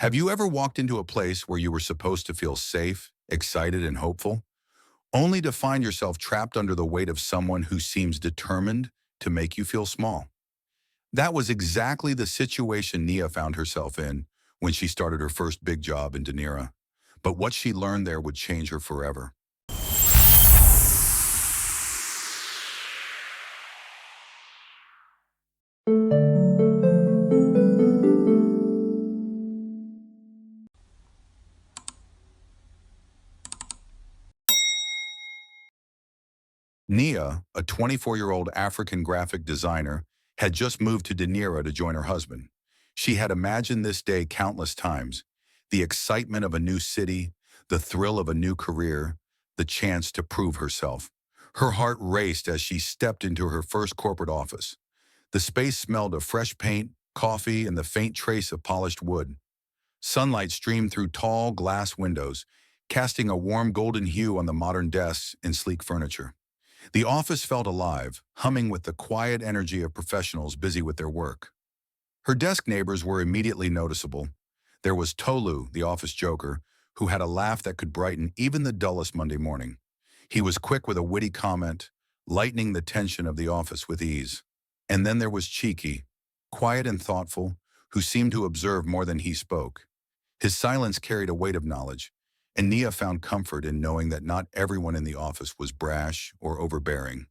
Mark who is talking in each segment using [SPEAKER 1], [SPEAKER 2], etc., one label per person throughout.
[SPEAKER 1] Have you ever walked into a place where you were supposed to feel safe, excited, and hopeful, only to find yourself trapped under the weight of someone who seems determined to make you feel small? That was exactly the situation Nia found herself in when she started her first big job in Denira. But what she learned there would change her forever. Nia, a 24-year-old African graphic designer, had just moved to Denira to join her husband. She had imagined this day countless times: the excitement of a new city, the thrill of a new career, the chance to prove herself. Her heart raced as she stepped into her first corporate office. The space smelled of fresh paint, coffee, and the faint trace of polished wood. Sunlight streamed through tall glass windows, casting a warm golden hue on the modern desks and sleek furniture. The office felt alive, humming with the quiet energy of professionals busy with their work. Her desk neighbors were immediately noticeable. There was Tolu, the office joker, who had a laugh that could brighten even the dullest Monday morning. He was quick with a witty comment, lightening the tension of the office with ease. And then there was Cheeky, quiet and thoughtful, who seemed to observe more than he spoke. His silence carried a weight of knowledge, and Nia found comfort in knowing that not everyone in the office was brash or overbearing.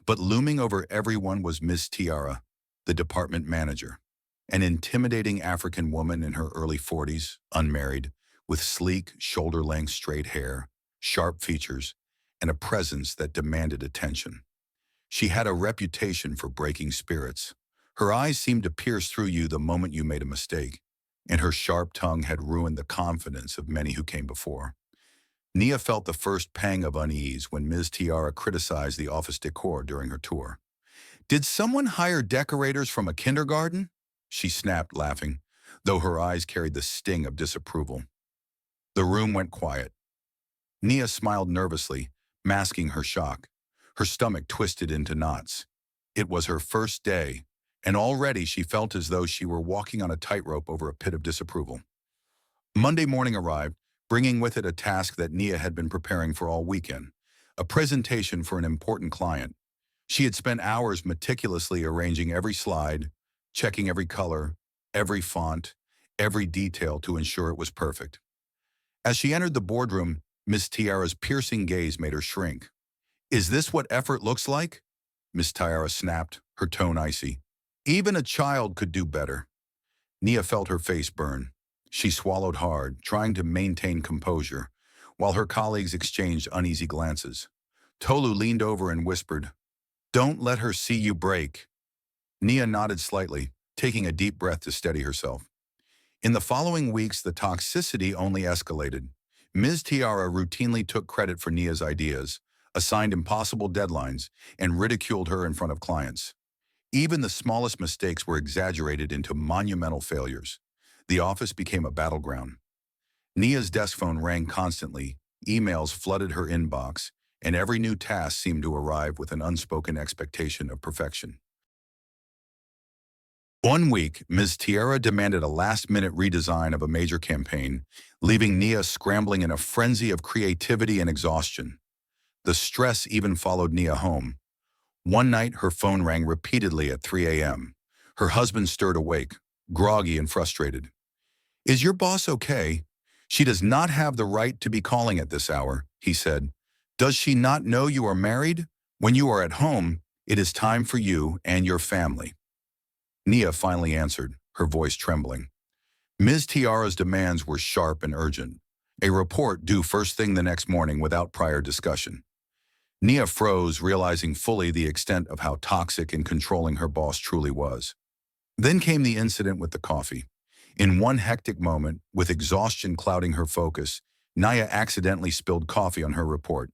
[SPEAKER 1] But looming over everyone was Miss Tiara, the department manager, an intimidating African woman in her early 40s, unmarried, with sleek, shoulder-length straight hair, sharp features, and a presence that demanded attention. She had a reputation for breaking spirits. Her eyes seemed to pierce through you the moment you made a mistake, and her sharp tongue had ruined the confidence of many who came before. Nia felt the first pang of unease when Ms. Tiara criticized the office decor during her tour. "Did someone hire decorators from a kindergarten?" she snapped, laughing, though her eyes carried the sting of disapproval. The room went quiet. Nia smiled nervously, masking her shock. Her stomach twisted into knots. It was her first day, and already she felt as though she were walking on a tightrope over a pit of disapproval. Monday morning arrived, bringing with it a task that Nia had been preparing for all weekend: a presentation for an important client. She had spent hours meticulously arranging every slide, checking every color, every font, every detail to ensure it was perfect. As she entered the boardroom, Miss Tiara's piercing gaze made her shrink. "Is this what effort looks like?" Miss Tiara snapped, her tone icy. "Even a child could do better." Nia felt her face burn. She swallowed hard, trying to maintain composure, while her colleagues exchanged uneasy glances. Tolu leaned over and whispered, "Don't let her see you break." Nia nodded slightly, taking a deep breath to steady herself. In the following weeks, the toxicity only escalated. Ms. Tiara routinely took credit for Nia's ideas, assigned impossible deadlines, and ridiculed her in front of clients. Even the smallest mistakes were exaggerated into monumental failures. The office became a battleground. Nia's desk phone rang constantly, emails flooded her inbox, and every new task seemed to arrive with an unspoken expectation of perfection. One week, Ms. Tiara demanded a last-minute redesign of a major campaign, leaving Nia scrambling in a frenzy of creativity and exhaustion. The stress even followed Nia home. One night, her phone rang repeatedly at 3 a.m. Her husband stirred awake, groggy and frustrated. "Is your boss okay? She does not have the right to be calling at this hour," he said. "Does she not know you are married? When you are at home, it is time for you and your family." Nia finally answered, her voice trembling. Ms. Tiara's demands were sharp and urgent, a report due first thing the next morning without prior discussion. Nia froze, realizing fully the extent of how toxic and controlling her boss truly was. Then came the incident with the coffee. In one hectic moment, with exhaustion clouding her focus, Nia accidentally spilled coffee on her report.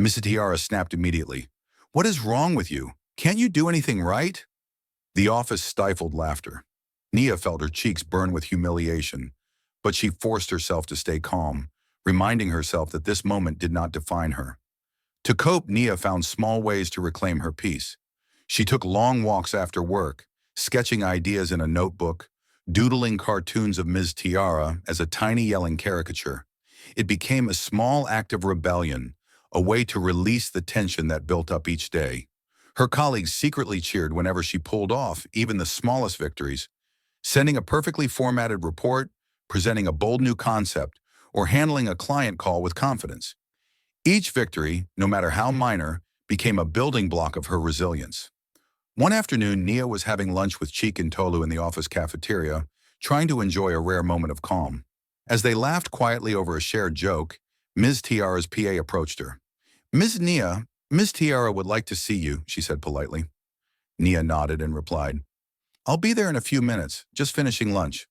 [SPEAKER 1] Mrs. Tiara snapped immediately. "What is wrong with you? Can't you do anything right?" The office stifled laughter. Nia felt her cheeks burn with humiliation, but she forced herself to stay calm, reminding herself that this moment did not define her. To cope, Nia found small ways to reclaim her peace. She took long walks after work, sketching ideas in a notebook, doodling cartoons of Ms. Tiara as a tiny yelling caricature. It became a small act of rebellion, a way to release the tension that built up each day. Her colleagues secretly cheered whenever she pulled off even the smallest victories, sending a perfectly formatted report, presenting a bold new concept, or handling a client call with confidence. Each victory, no matter how minor, became a building block of her resilience. One afternoon, Nia was having lunch with Cheek and Tolu in the office cafeteria, trying to enjoy a rare moment of calm. As they laughed quietly over a shared joke, Ms. Tiara's PA approached her. "Ms. Nia, Ms. Tiara would like to see you," she said politely. Nia nodded and replied, "I'll be there in a few minutes, just finishing lunch."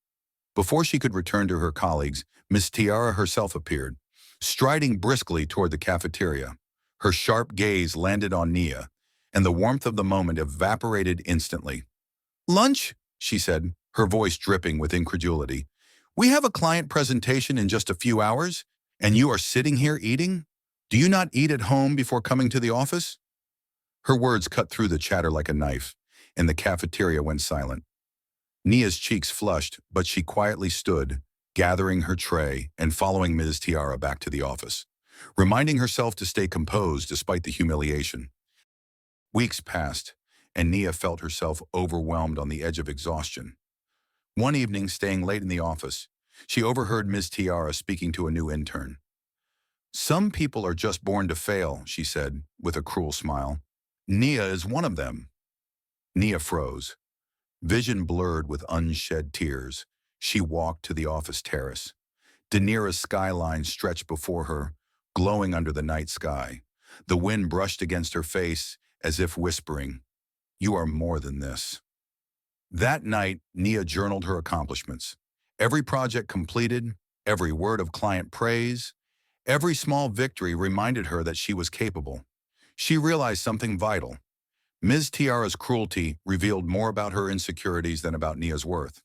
[SPEAKER 1] Before she could return to her colleagues, Miss Tiara herself appeared, striding briskly toward the cafeteria. Her sharp gaze landed on Nia, and the warmth of the moment evaporated instantly. "Lunch?" she said, her voice dripping with incredulity. "We have a client presentation in just a few hours, and you are sitting here eating? Do you not eat at home before coming to the office?" Her words cut through the chatter like a knife, and the cafeteria went silent. Nia's cheeks flushed, but she quietly stood, gathering her tray and following Ms. Tiara back to the office, reminding herself to stay composed despite the humiliation. Weeks passed, and Nia felt herself overwhelmed on the edge of exhaustion. One evening, staying late in the office, she overheard Ms. Tiara speaking to a new intern. "Some people are just born to fail," she said, with a cruel smile. "Nia is one of them." Nia froze, vision blurred with unshed tears. She walked to the office terrace. Danira's skyline stretched before her, glowing under the night sky. The wind brushed against her face as if whispering, "You are more than this." That night, Nia journaled her accomplishments. Every project completed, every word of client praise, every small victory reminded her that she was capable. She realized something vital. Ms. Tiara's cruelty revealed more about her insecurities than about Nia's worth.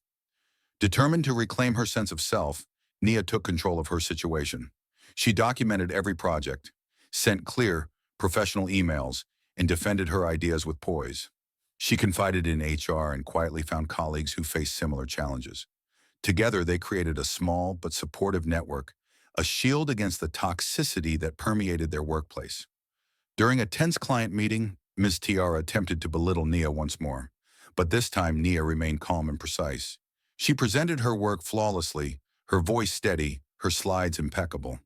[SPEAKER 1] Determined to reclaim her sense of self, Nia took control of her situation. She documented every project, sent clear, professional emails, and defended her ideas with poise. She confided in HR and quietly found colleagues who faced similar challenges. Together, they created a small but supportive network, a shield against the toxicity that permeated their workplace. During a tense client meeting, Ms. Tiara attempted to belittle Nia once more, but this time Nia remained calm and precise. She presented her work flawlessly, her voice steady, her slides impeccable.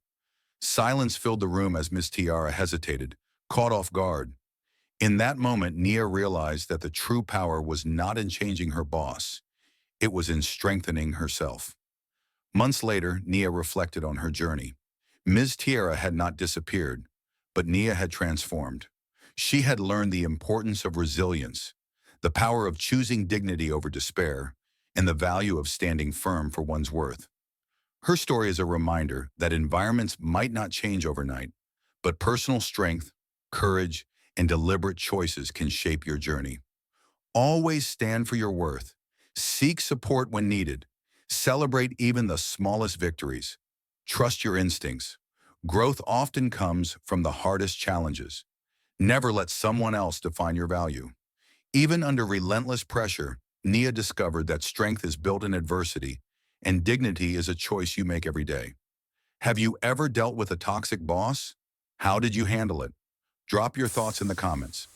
[SPEAKER 1] Silence filled the room as Ms. Tiara hesitated, caught off guard. In that moment, Nia realized that the true power was not in changing her boss. It was in strengthening herself. Months later, Nia reflected on her journey. Ms. Tiara had not disappeared, but Nia had transformed. She had learned the importance of resilience, the power of choosing dignity over despair, and the value of standing firm for one's worth. Her story is a reminder that environments might not change overnight, but personal strength, courage, and deliberate choices can shape your journey. Always stand for your worth. Seek support when needed. Celebrate even the smallest victories. Trust your instincts. Growth often comes from the hardest challenges. Never let someone else define your value. Even under relentless pressure, Nia discovered that strength is built in adversity, and dignity is a choice you make every day. Have you ever dealt with a toxic boss? How did you handle it? Drop your thoughts in the comments.